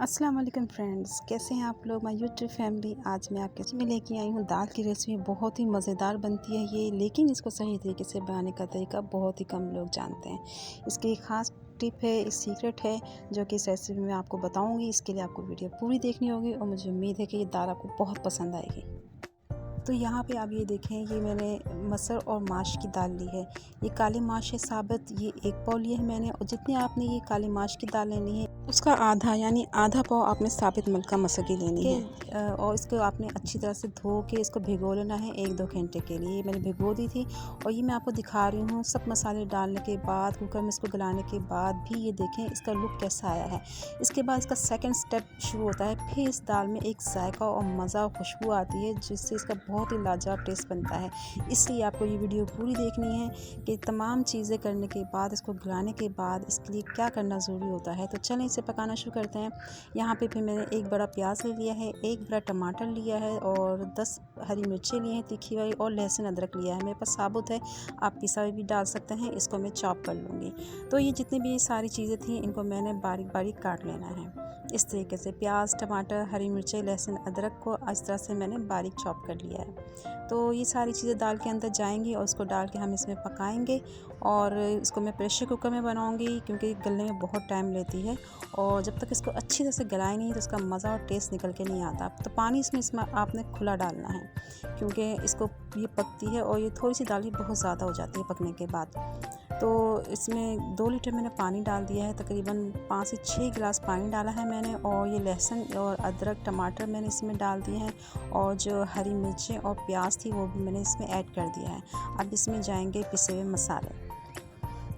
अस्सलाम वालेकुम फ्रेंड्स, कैसे हैं आप लोग। माय यूट्यूब फैमिली, आज मैं आपके लिए लेके आई हूँ दाल की रेसिपी। बहुत ही मज़ेदार बनती है ये, लेकिन इसको सही तरीके से बनाने का तरीका बहुत ही कम लोग जानते हैं। इसकी एक ख़ास टिप है, एक सीक्रेट है जो कि इस रेसिपी में आपको बताऊँगी। इसके लिए आपको वीडियो पूरी देखनी होगी और मुझे उम्मीद है कि ये दाल आपको बहुत पसंद आएगी। तो यहाँ पे आप ये देखें, ये मैंने मसर और माश की दाल ली है। ये काली माश है साबित, ये 1 पाव लिया है मैंने। और जितनी आपने ये काली माश की दाल लेनी है उसका आधा यानी आधा पाव आपने साबित मलका मसर की लेनी है। और इसको आपने अच्छी तरह से धो के इसको भिगो लेना है 1-2 घंटे के लिए। ये मैंने भिगो दी थी और ये मैं आपको दिखा रही हूँ। सब मसाले डालने के बाद कुकर में इसको गलाने के बाद भी ये देखें इसका लुक कैसा आया है। इसके बाद इसका सेकंड स्टेप शुरू होता है। फिर इस दाल में एक जायका और मज़ा और खुशबू आती है जिससे इसका बहुत ही लाजवाब टेस्ट बनता है। इसलिए आपको ये वीडियो पूरी देखनी है कि तमाम चीज़ें करने के बाद, इसको गलाने के बाद इसके लिए क्या करना ज़रूरी होता है। तो चलें इसे पकाना शुरू करते हैं। यहाँ पे फिर मैंने 1 बड़ा प्याज ले लिया है, 1 बड़ा टमाटर लिया है और 10 हरी मिर्चें ली हैं तीखी वाली, और लहसुन अदरक लिया है। मेरे पास साबुत है, आप पिसा हुआ भी डाल सकते हैं। इसको मैं चॉप कर लूँगी। तो ये जितनी भी सारी चीज़ें थी इनको मैंने बारीक बारीक काट लेना है। इस तरीके से प्याज, टमाटर, हरी मिर्चें, लहसुन अदरक को इस तरह से मैंने बारीक चॉप कर लिया है। तो ये सारी चीज़ें दाल के अंदर जाएंगी और उसको डाल के हम इसमें पकाएंगे। और इसको मैं प्रेशर कुकर में बनाऊंगी क्योंकि गलने में बहुत टाइम लेती है। और जब तक इसको अच्छी तरह से गलाए नहीं तो इसका मज़ा और टेस्ट निकल के नहीं आता। तो पानी इसमें आपने खुला डालना है क्योंकि इसको ये पकती है और ये थोड़ी सी दाल बहुत ज़्यादा हो जाती है पकने के बाद। तो इसमें 2 लीटर मैंने पानी डाल दिया है, तकरीबन 5 से 6 गिलास पानी डाला है मैंने। और ये लहसुन और अदरक, टमाटर मैंने इसमें डाल दिए हैं और जो हरी मिर्चें और प्याज थी वो भी मैंने इसमें ऐड कर दिया है। अब इसमें जाएंगे पिसे हुए मसाले।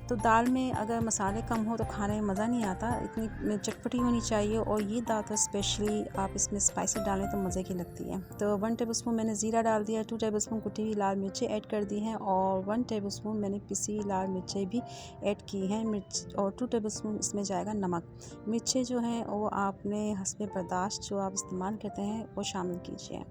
तो दाल में अगर मसाले कम हो तो खाने में मज़ा नहीं आता, इतनी चटपटी होनी चाहिए। और ये दाल तो स्पेशली आप इसमें स्पाइसी डालें तो मज़े की लगती है। तो 1 टेबलस्पून मैंने ज़ीरा डाल दिया, 2 टेबलस्पून कुटी हुई लाल मिर्चें ऐड कर दी हैं और 1 टेबलस्पून मैंने पिसी लाल मिर्चें भी ऐड की हैं मिर्च, और 2 टेबलस्पून इसमें जाएगा नमक। मिर्चें जो हैं वो आपने हस्बे बर्दाश्त जो आप इस्तेमाल करते हैं वो शामिल कीजिए।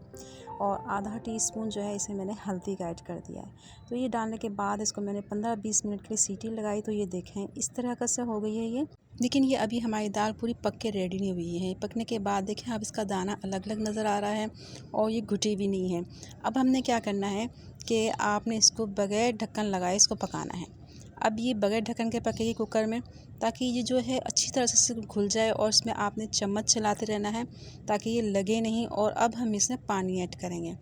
और आधा टीस्पून जो है इसे मैंने हल्दी का ऐड कर दिया है। तो ये डालने के बाद इसको मैंने 15-20 मिनट के लिए सीटी लगाई। तो ये देखें इस तरह का से हो गई है ये। लेकिन ये अभी हमारी दाल पूरी पक के रेडी नहीं हुई है। पकने के बाद देखें अब इसका दाना अलग अलग नज़र आ रहा है और ये घुटी भी नहीं है। अब हमने क्या करना है कि आपने इसको बगैर ढक्कन लगाए इसको पकाना है। अब ये बगैर ढक्कन के पकेगी कुकर में, ताकि ये जो है अच्छी तरह से घुल जाए। और इसमें आपने चम्मच चलाते रहना है ताकि ये लगे नहीं। और अब हम इसमें पानी ऐड करेंगे।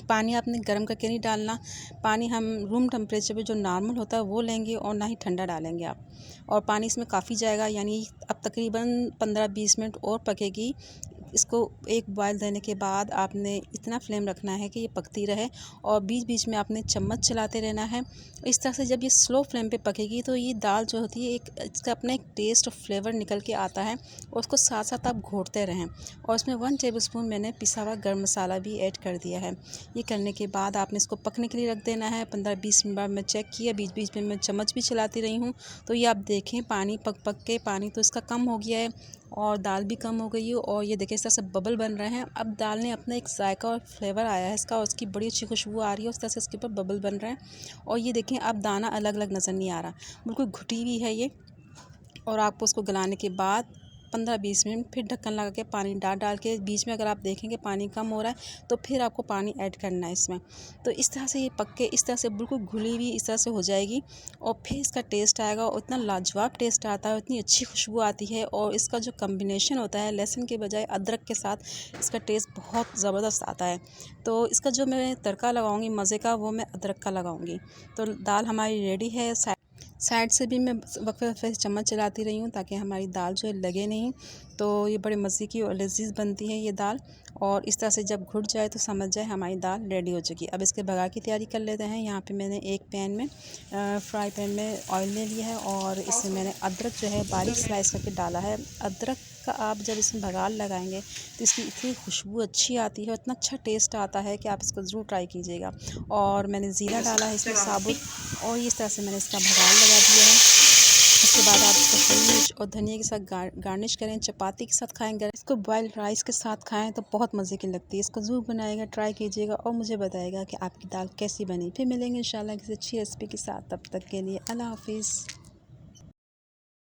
पानी आपने गर्म करके नहीं डालना, पानी हम रूम टेम्परेचर पे जो नॉर्मल होता है वो लेंगे और ना ही ठंडा डालेंगे आप। और पानी इसमें काफ़ी जाएगा, यानी अब तकरीबन 15-20 मिनट और पकेगी। इसको एक बॉयल देने के बाद आपने इतना फ्लेम रखना है कि ये पकती रहे और बीच बीच में आपने चम्मच चलाते रहना है। इस तरह से जब ये स्लो फ्लेम पे पकेगी तो ये दाल जो होती है एक इसका अपना एक टेस्ट और फ्लेवर निकल के आता है और उसको साथ साथ आप घोटते रहें। और इसमें 1 टेबलस्पून मैंने पिसा हुआ गर्म मसाला भी ऐड कर दिया है। ये करने के बाद आपने इसको पकने के लिए रख देना है। 15-20 मिनट बाद मैं चेक किया, बीच बीच में मैं चम्मच भी चलाती रही हूँ। तो ये आप देखें पानी पक पक के पानी तो इसका कम हो गया है और दाल भी कम हो गई है। और ये देखिए इस तरह से बबल बन रहे हैं। अब दाल ने अपना एक जायका और फ्लेवर आया है इसका, और उसकी बड़ी अच्छी खुशबू आ रही है। उस तरह से इसके ऊपर बबल बन रहे हैं और ये देखें अब दाना अलग अलग नज़र नहीं आ रहा, बिल्कुल घुटी हुई है ये। और आपको उसको गलाने के बाद 15-20 मिनट फिर ढक्कन लगा के पानी डाल के बीच में अगर आप देखेंगे पानी कम हो रहा है तो फिर आपको पानी ऐड करना है इसमें। तो इस तरह से ये पक के इस तरह से बिल्कुल घुली हुई इस तरह से हो जाएगी और फिर इसका टेस्ट आएगा और इतना लाजवाब टेस्ट आता है, इतनी अच्छी खुशबू आती है। और इसका जो कम्बिनेशन होता है लहसुन के बजाय अदरक के साथ, इसका टेस्ट बहुत ज़बरदस्त आता है। तो इसका जो मैं तड़का लगाऊंगी मज़े का वो मैं अदरक का लगाऊंगी। तो दाल हमारी रेडी है। साइड से भी मैं वक्फे वक्फे से चम्मच चलाती रही हूँ ताकि हमारी दाल जो है लगे नहीं। तो ये बड़े मज़े की और लजीज बनती है ये दाल। और इस तरह से जब घुट जाए तो समझ जाए हमारी दाल रेडी हो चुकी। अब इसके बघार की तैयारी कर लेते हैं। यहाँ पे मैंने एक पैन में फ्राई पैन में ऑयल ले लिया है और इसमें मैंने अदरक जो है बारीक स्लाइस करके डाला है। अदरक का आप जब इसमें बघार लगाएंगे तो इसकी इतनी खुशबू अच्छी आती है और इतना अच्छा टेस्ट आता है कि आप इसको ज़रूर ट्राई कीजिएगा। और मैंने ज़ीरा डाला है इसमें साबुत, और इस तरह से मैंने इसका बघार लगा दिया है। उसके बाद आप इसको हरी मिर्च और धनिया के साथ गार्निश करें। चपाती के साथ खाएंगे, इसको बॉइल्ड राइस के साथ खाएं तो बहुत मज़े की लगती है। इसको ज़रूर बनाएगा, ट्राई कीजिएगा और मुझे बताइएगा कि आपकी दाल कैसी बनी। फिर मिलेंगे इंशाल्लाह किसी अच्छी रेसिपी के साथ। तब तक के लिए अल्लाह हाफिज़।